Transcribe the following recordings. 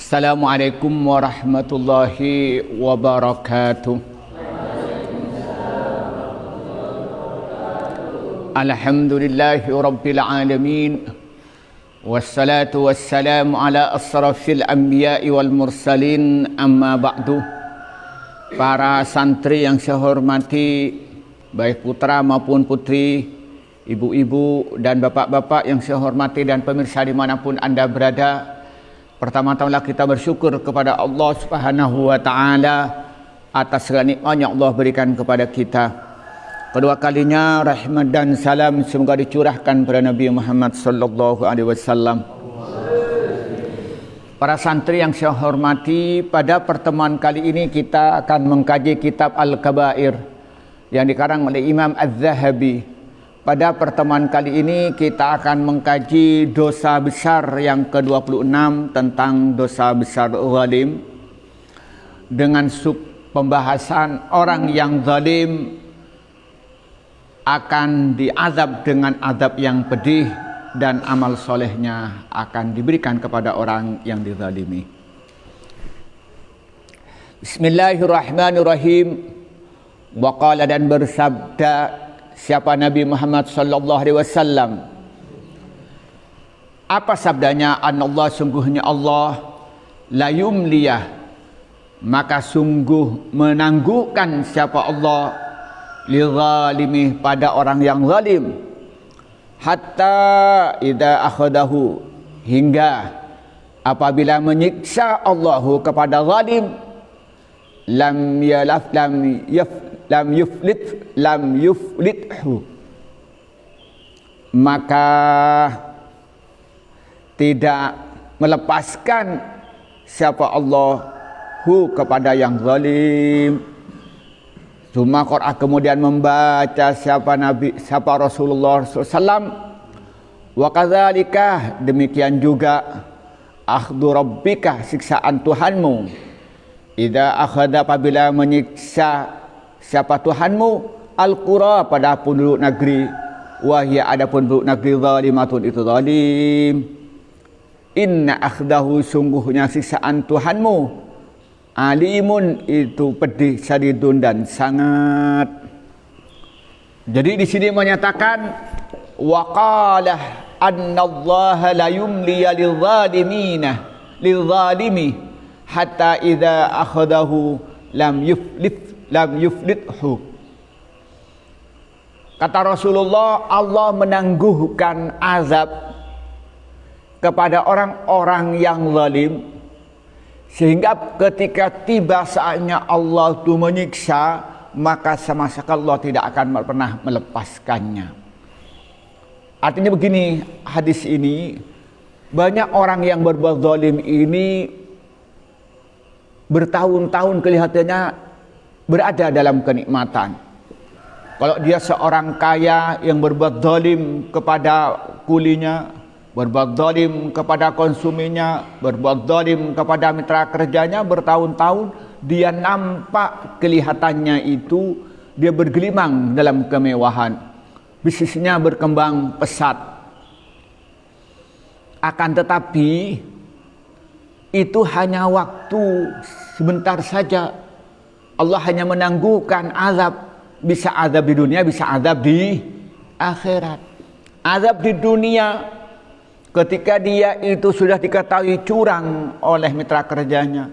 Assalamualaikum warahmatullahi wabarakatuh. Alhamdulillahi rabbil alamin. Wassalatu wassalamu ala asrafil anbiya'i wal mursalin, amma ba'du. Para santri yang saya hormati, baik putra maupun putri, ibu-ibu dan bapak-bapak yang saya hormati, dan pemirsa dimanapun Anda berada, pertama-tama kita bersyukur kepada Allah Subhanahu wa Ta'ala atas segala nikmat yang Allah berikan kepada kita. Kedua kalinya rahmat dan salam semoga dicurahkan kepada Nabi Muhammad sallallahu alaihi wasallam. Para santri yang saya hormati, pada pertemuan kali ini kita akan mengkaji kitab Al-Kabair yang dikarang oleh Imam Az-Zahabi. Pada pertemuan kali ini kita akan mengkaji dosa besar yang ke-26 tentang dosa besar zalim, dengan sub pembahasan orang yang zalim akan diazab dengan azab yang pedih dan amal solehnya akan diberikan kepada orang yang dizalimi. Bismillahirrahmanirrahim. Waqala, dan bersabda siapa Nabi Muhammad sallallahu alaihi wasallam. Apa sabdanya? Anallah, sungguhnya Allah, la yumliyah, maka sungguh menangguhkan siapa Allah, lizalimi, pada orang yang zalim, hatta idza akhadahu, hingga apabila menyiksa Allahu kepada zalim, lam yuflithu, maka tidak melepaskan siapa Allahu kepada yang zalim. Cuma Quran kemudian membaca siapa Rasulullah SAW. Wa kadzalika, demikian juga, akhdhu rabbika, siksaan Tuhanmu, idza akhadha, apabila menyiksa siapa Tuhanmu, al-qura, pada penduduk negeri, wahya, adapun penduduk negeri, zalimatun, itu zalim. Inna akhdahu, sungguhnya siksaan Tuhanmu, alimun, itu pedih, syadidun, dan sangat. Jadi di sini menyatakan waqala annallaha la yumliya lizalimi hatta idza akhadahu lam yuflithu. Kata Rasulullah, Allah menangguhkan azab kepada orang-orang yang zalim, sehingga ketika tiba saatnya Allah itu menyiksa, maka sama sekali Allah tidak akan pernah melepaskannya. Artinya begini, hadis ini, banyak orang yang berbuat zalim ini bertahun-tahun kelihatannya berada dalam kenikmatan. Kalau dia seorang kaya yang berbuat zalim kepada kulinya, berbuat zalim kepada konsumennya, berbuat zalim kepada mitra kerjanya, bertahun-tahun dia nampak kelihatannya itu dia bergelimang dalam kemewahan, bisnisnya berkembang pesat. Akan tetapi itu hanya waktu sebentar saja. Allah hanya menangguhkan azab, bisa azab di dunia, bisa azab di akhirat. Azab di dunia ketika dia itu sudah diketahui curang oleh mitra kerjanya,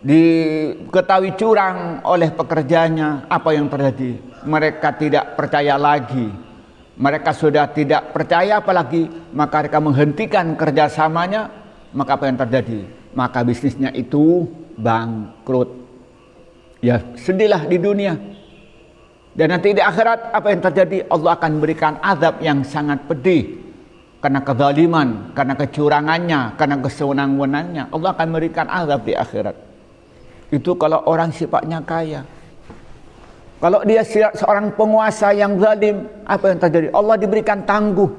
diketahui curang oleh pekerjanya, apa yang terjadi? Mereka tidak percaya lagi. Mereka sudah tidak percaya apalagi, maka mereka menghentikan kerjasamanya. Maka apa yang terjadi? Maka bisnisnya itu bangkrut. Ya, sedihlah di dunia. Dan nanti di akhirat apa yang terjadi? Allah akan berikan azab yang sangat pedih. Karena kezaliman, karena kecurangannya, karena kesewenang-wenangnya, Allah akan memberikan azab di akhirat. Itu kalau orang sifatnya kaya. Kalau dia seorang penguasa yang zalim, apa yang terjadi? Allah diberikan tangguh.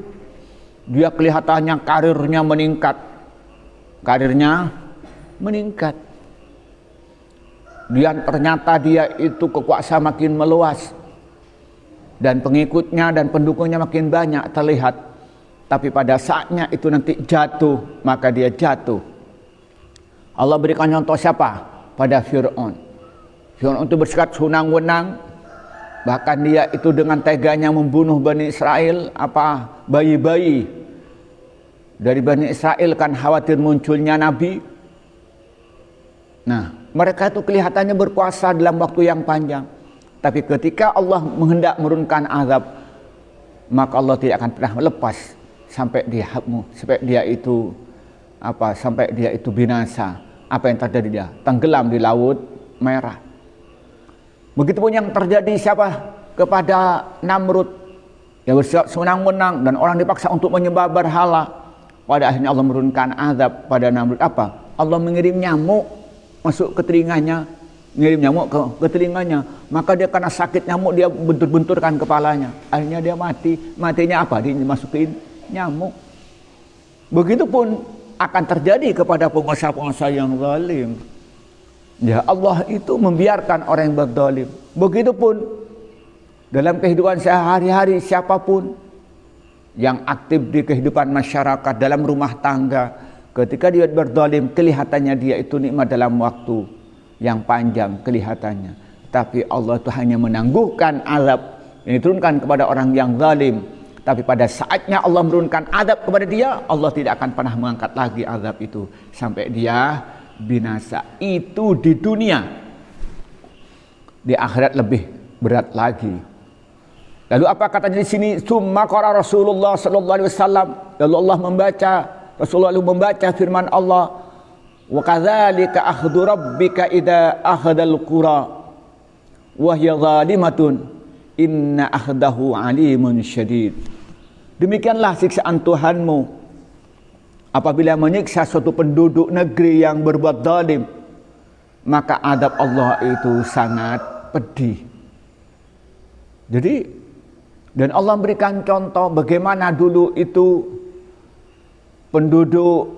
Dia kelihatannya karirnya meningkat. Dan ternyata dia itu kekuasaan makin meluas. Dan pengikutnya dan pendukungnya makin banyak terlihat. Tapi pada saatnya itu nanti jatuh, maka dia jatuh. Allah berikan contoh siapa? Pada Fir'aun. Fir'aun itu bersikap senang-wenang, bahkan dia itu dengan teganya membunuh Bani Israel, bayi-bayi dari Bani Israel, kan khawatir munculnya Nabi. Nah, mereka itu kelihatannya berpuasa dalam waktu yang panjang, tapi ketika Allah menghendak menurunkan azab, maka Allah tidak akan pernah melepas sampai dia itu binasa. Apa yang terjadi? Dia tenggelam di Laut Merah. Begitupun yang terjadi kepada Namrud, yang bersikap senang-wenang dan orang dipaksa untuk menyembah berhala. Pada akhirnya Allah menurunkan azab pada Namrud. Allah mengirim nyamuk masuk ke telinganya, maka dia karena sakit nyamuk, dia bentur-benturkan kepalanya, akhirnya dia mati. Matinya dimasukin nyamuk. Begitupun akan terjadi kepada penguasa-penguasa yang zalim. Ya, Allah itu membiarkan orang yang berzalim. Begitupun dalam kehidupan sehari-hari, siapapun yang aktif di kehidupan masyarakat, dalam rumah tangga, ketika dia berzalim, kelihatannya dia itu nikmat dalam waktu yang panjang kelihatannya, tapi Allah itu hanya menangguhkan azab yang diturunkan kepada orang yang zalim. Tapi pada saatnya Allah menurunkan azab kepada dia, Allah tidak akan pernah mengangkat lagi azab itu sampai dia binasa. Itu di dunia. Di akhirat lebih berat lagi. Lalu apa katanya di sini? Tsumma qara Rasulullah sallallahu alaihi wasallam. Lalu Rasulullah membaca firman Allah, wa kadzalika akhdhu rabbika idza akhadhal qura wa hiya zalimatun inna akhdahu alimun syadid. Demikianlah siksaan Tuhanmu apabila menyiksa suatu penduduk negeri yang berbuat zalim, maka adab Allah itu sangat pedih. Jadi, dan Allah berikan contoh bagaimana dulu itu penduduk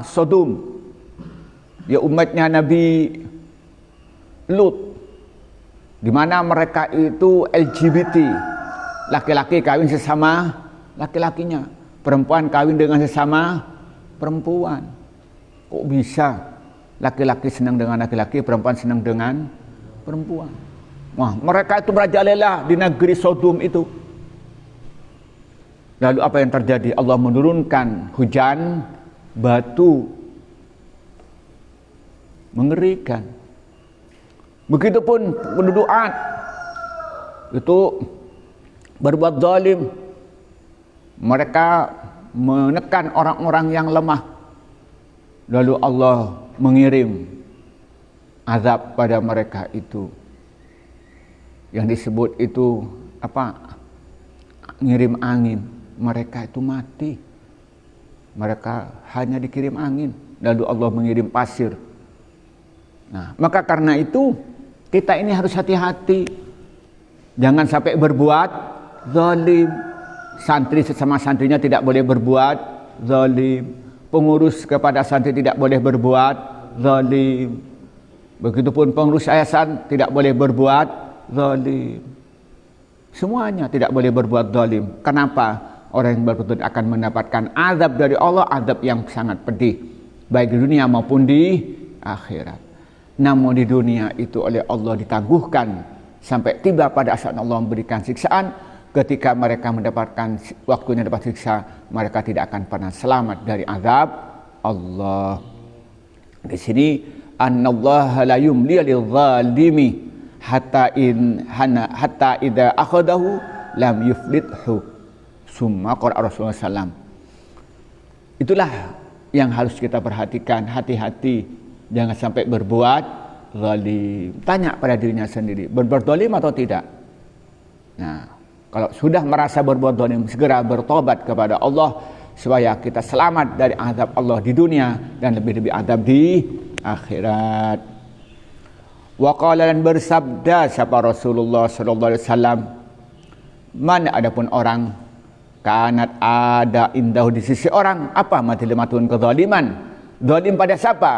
Sodom, ya umatnya Nabi Lut, di mana mereka itu LGBT, laki-laki kawin sesama laki-lakinya, perempuan kawin dengan sesama perempuan. Kok bisa laki-laki senang dengan laki-laki, perempuan senang dengan perempuan? Wah, mereka itu merajalela di negeri Sodom itu. Lalu apa yang terjadi? Allah menurunkan hujan batu mengerikan. Begitupun penduduk Ad itu berbuat zalim. Mereka menekan orang-orang yang lemah. Lalu Allah mengirim azab pada mereka itu. Yang disebut itu ngirim angin. Mereka itu mati. Mereka hanya dikirim angin. Lalu Allah mengirim pasir. Nah, maka karena itu kita ini harus hati-hati. Jangan sampai berbuat zalim. Santri sesama santrinya tidak boleh berbuat zalim. Pengurus kepada santri tidak boleh berbuat zalim. Begitupun pengurus yayasan tidak boleh berbuat zalim. Semuanya tidak boleh berbuat zalim. Kenapa? Orang yang berbuat akan mendapatkan azab dari Allah, azab yang sangat pedih, baik di dunia maupun di akhirat. Namun di dunia itu oleh Allah ditangguhkan sampai tiba pada saat Allah memberikan siksaan. Ketika mereka mendapatkan waktunya dapat siksa, mereka tidak akan pernah selamat dari azab Allah. Di sini, annallaha la yumli lidh-dhalimi hatta idza akhadahu lam yuflithu. Summa qala Rasulullah sallam. Itulah yang harus kita perhatikan, hati-hati jangan sampai berbuat zalim. Tanya pada dirinya sendiri, berbuat zalim atau tidak? Nah, kalau sudah merasa berbuat zalim, segera bertobat kepada Allah supaya kita selamat dari azab Allah di dunia dan lebih-lebih azab di akhirat. Wa qala, dan bersabda siapa Rasulullah sallallahu alaihi wasallam, man, adapun orang kanat ada indahu di sisi orang matlimatun kezaliman, zalim pada siapa?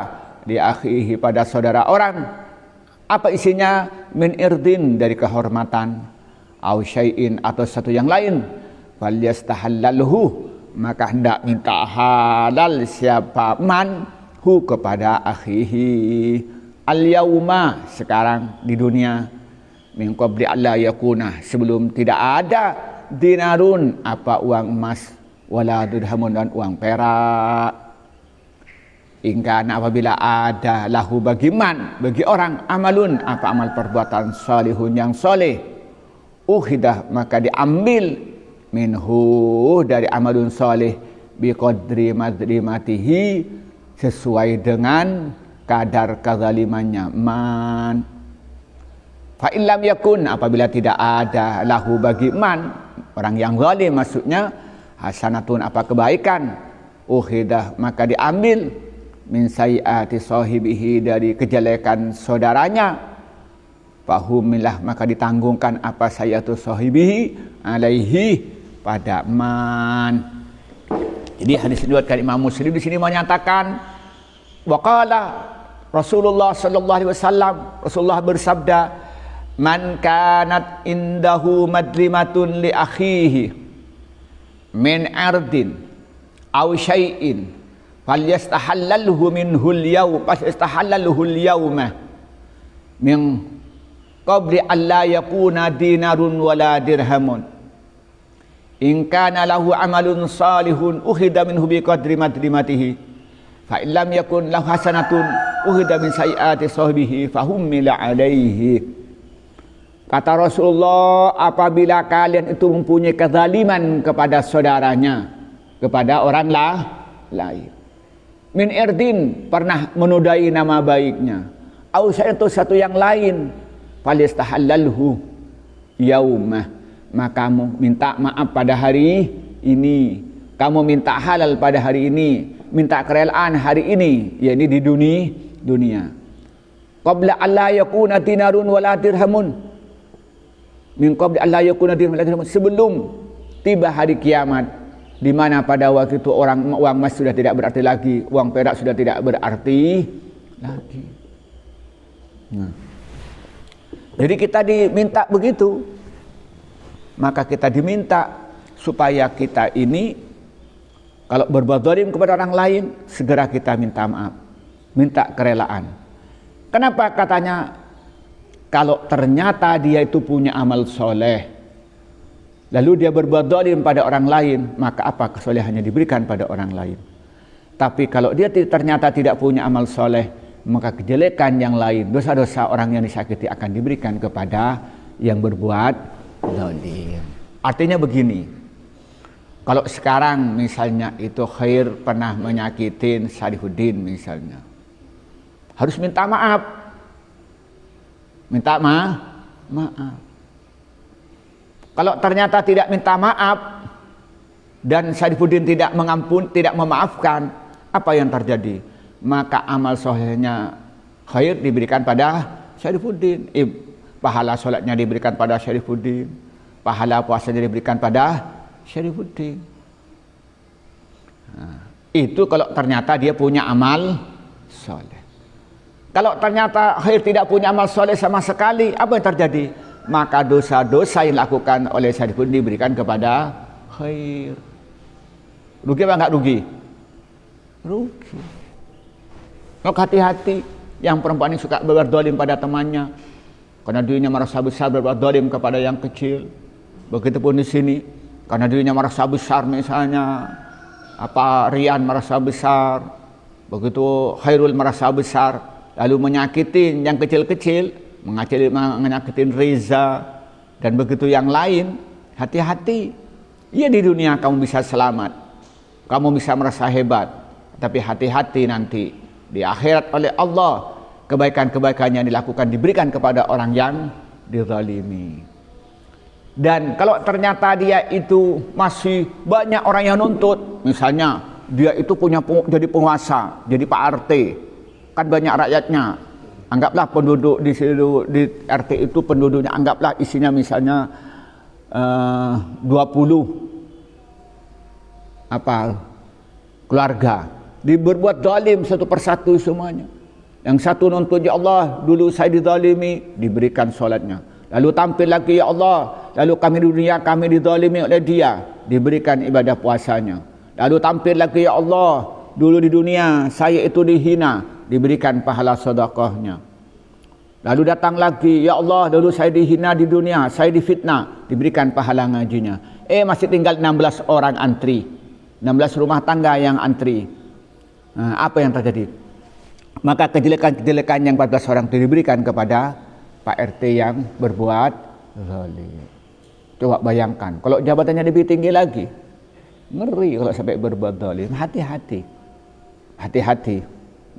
Di akhihi, pada saudara orang. Apa isinya? Min irdin, dari kehormatan, au syai'in, atau satu yang lain, falyastahallalhu, maka hendak minta halal siapa man hu kepada akhihi al-yauma sekarang di dunia min qabli alla yakuna sebelum tidak ada dinarun apa uang emas wala dirhamun dan uang perak. Ingkana apabila ada lahu bagi orang amalun apa amal perbuatan salihun yang soleh uhidah maka diambil minhu dari amalun soleh biqadri madrimatihi sesuai dengan kadar kezalimannya man. Fa illam yakun apabila tidak ada lahu bagi orang yang zalim maksudnya hasanatun apa kebaikan uhidah maka diambil min sayyiati sahibihi dari kejelekan saudaranya fahumilah maka ditanggungan apa sayyiatu sahibihi alaihi pada man. Jadi hadis diriwayatkan Imam Muslim di sini menyatakan waqala Rasulullah sallallahu alaihi wasallam Rasulullah bersabda man kanat indahu madlimatun li akhihi min ardin aw syai'in falyastahallalhu minhul yawm fastahallalhu al-yawma min qabli alla yakuna dinarun wala dirhamun in kana lahu amalun salihun ukhida minhu biqadri madrimatihi fa illam yakun lahu hasanatun ukhida min sayyiati sahbihi fahummila alaihi. Kata Rasulullah apabila kalian itu mempunyai kezaliman kepada saudaranya kepada orang lain min irdin pernah menodai nama baiknya au satu yang lain falistahallalhu yaumah maka kamu minta maaf pada hari ini kamu minta halal pada hari ini minta kerelaan hari ini yakni di dunia qabla alla yakuna dinarun wala dirhamun min qabli alla yakuna dinarun wala dirhamun sebelum tiba hari kiamat di mana pada waktu itu uang emas sudah tidak berarti lagi, uang perak sudah tidak berarti lagi. Nah. Jadi kita diminta begitu, maka kita diminta supaya kita ini kalau berbuat zalim kepada orang lain segera kita minta maaf, minta kerelaan. Kenapa katanya kalau ternyata dia itu punya amal soleh lalu dia berbuat zalim pada orang lain, maka apa kesolehannya diberikan pada orang lain. Tapi kalau dia ternyata tidak punya amal soleh, maka kejelekan yang lain, dosa-dosa orang yang disakiti akan diberikan kepada yang berbuat zalim. Artinya begini, kalau sekarang misalnya itu Khair pernah menyakitin Sarifuddin misalnya, harus minta maaf. Minta maaf. Kalau ternyata tidak minta maaf dan Sarifuddin tidak memaafkan, apa yang terjadi? Maka amal solehnya Khair diberikan pada Sarifuddin, pahala sholatnya diberikan pada Sarifuddin, pahala puasanya diberikan pada Sarifuddin. Nah, itu kalau ternyata dia punya amal soleh. Kalau ternyata Khair tidak punya amal soleh sama sekali, apa yang terjadi? Maka dosa-dosa yang dilakukan oleh Sarifuddin diberikan kepada Khair. Rugi apa enggak rugi? Rugi. Maka hati-hati yang perempuan ini suka berbuat zalim pada temannya karena dirinya merasa besar berbuat zalim kepada yang kecil. Begitupun di sini karena dirinya merasa besar misalnya Rian merasa besar, begitu Khairul merasa besar lalu menyakitin yang kecil-kecil, menyakitin Reza dan begitu yang lain. Hati-hati. Ya di dunia kamu bisa selamat, kamu bisa merasa hebat, tapi hati-hati nanti di akhirat oleh Allah kebaikan-kebaikan yang dilakukan diberikan kepada orang yang dizalimi. Dan kalau ternyata dia itu masih banyak orang yang nuntut, misalnya dia itu jadi penguasa, jadi Pak RT, kan banyak rakyatnya. Anggaplah penduduk di RT itu penduduknya anggaplah isinya misalnya 20 keluarga. Diberbuat zalim satu persatu semuanya. Yang satu nuntut, ya Allah dulu saya dizalimi, diberikan solatnya. Lalu tampil lagi, ya Allah lalu kami di dunia kami dizalimi oleh dia, diberikan ibadah puasanya. Lalu tampil lagi, ya Allah dulu di dunia saya itu dihina, diberikan pahala sedekahnya. Lalu datang lagi, ya Allah dulu saya dihina di dunia, saya difitnah, diberikan pahala ngajinya. Masih tinggal 16 orang antri, 16 rumah tangga yang antri. Nah, apa yang terjadi? Maka kejelekan-kejelekan yang 14 orang itu diberikan kepada Pak RT yang berbuat zalim. Coba bayangkan, kalau jabatannya lebih tinggi lagi, ngeri kalau sampai berbuat zalim. Hati-hati, hati-hati.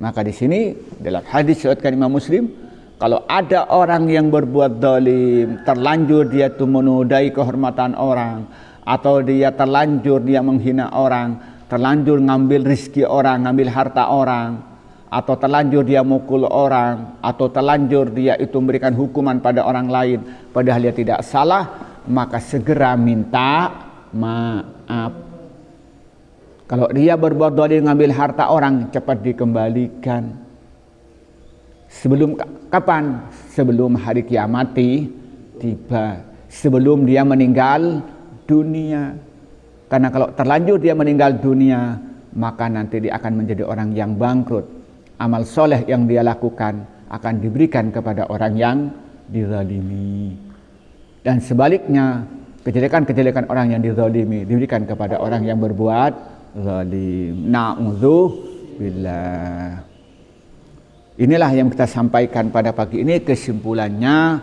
Maka di sini dalam hadis riwayat Imam Muslim, kalau ada orang yang berbuat zalim, terlanjur dia itu menodai kehormatan orang, atau dia terlanjur dia menghina orang, terlanjur ngambil rizki orang, ngambil harta orang, atau terlanjur dia mukul orang, atau terlanjur dia itu memberikan hukuman pada orang lain padahal dia tidak salah, maka segera minta maaf. Kalau dia berbuat zalim ngambil harta orang, cepat dikembalikan. Sebelum kapan? Sebelum hari kiamat tiba, sebelum dia meninggal dunia. Karena kalau terlanjur dia meninggal dunia, maka nanti dia akan menjadi orang yang bangkrut. Amal soleh yang dia lakukan akan diberikan kepada orang yang dizalimi. Dan sebaliknya, kejelekan-kejelekan orang yang dizalimi diberikan kepada orang yang berbuat zalim. Na'udzubillah. Inilah yang kita sampaikan pada pagi ini. Kesimpulannya,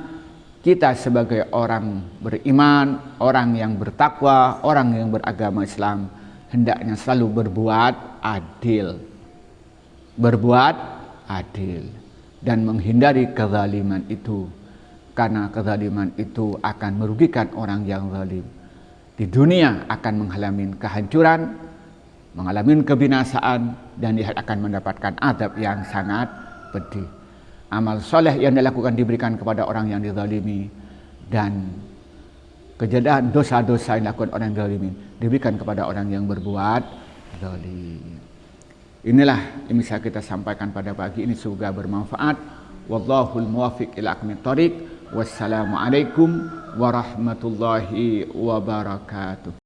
kita sebagai orang beriman, orang yang bertakwa, orang yang beragama Islam, hendaknya selalu berbuat adil. Berbuat adil dan menghindari kezaliman itu, karena kezaliman itu akan merugikan orang yang zalim. Di dunia akan mengalami kehancuran, mengalami kebinasaan, dan dia akan mendapatkan azab yang sangat pedih. Amal soleh yang dilakukan diberikan kepada orang yang dizalimi, dan kejadian dosa-dosa yang dilakukan orang yang dizalimi diberikan kepada orang yang berbuat zalim. Inilah yang bisa kita sampaikan pada pagi ini, semoga bermanfaat. Wallahul muwaffiq ila aqwamit thoriq. Wassalamualaikum warahmatullahi wabarakatuh.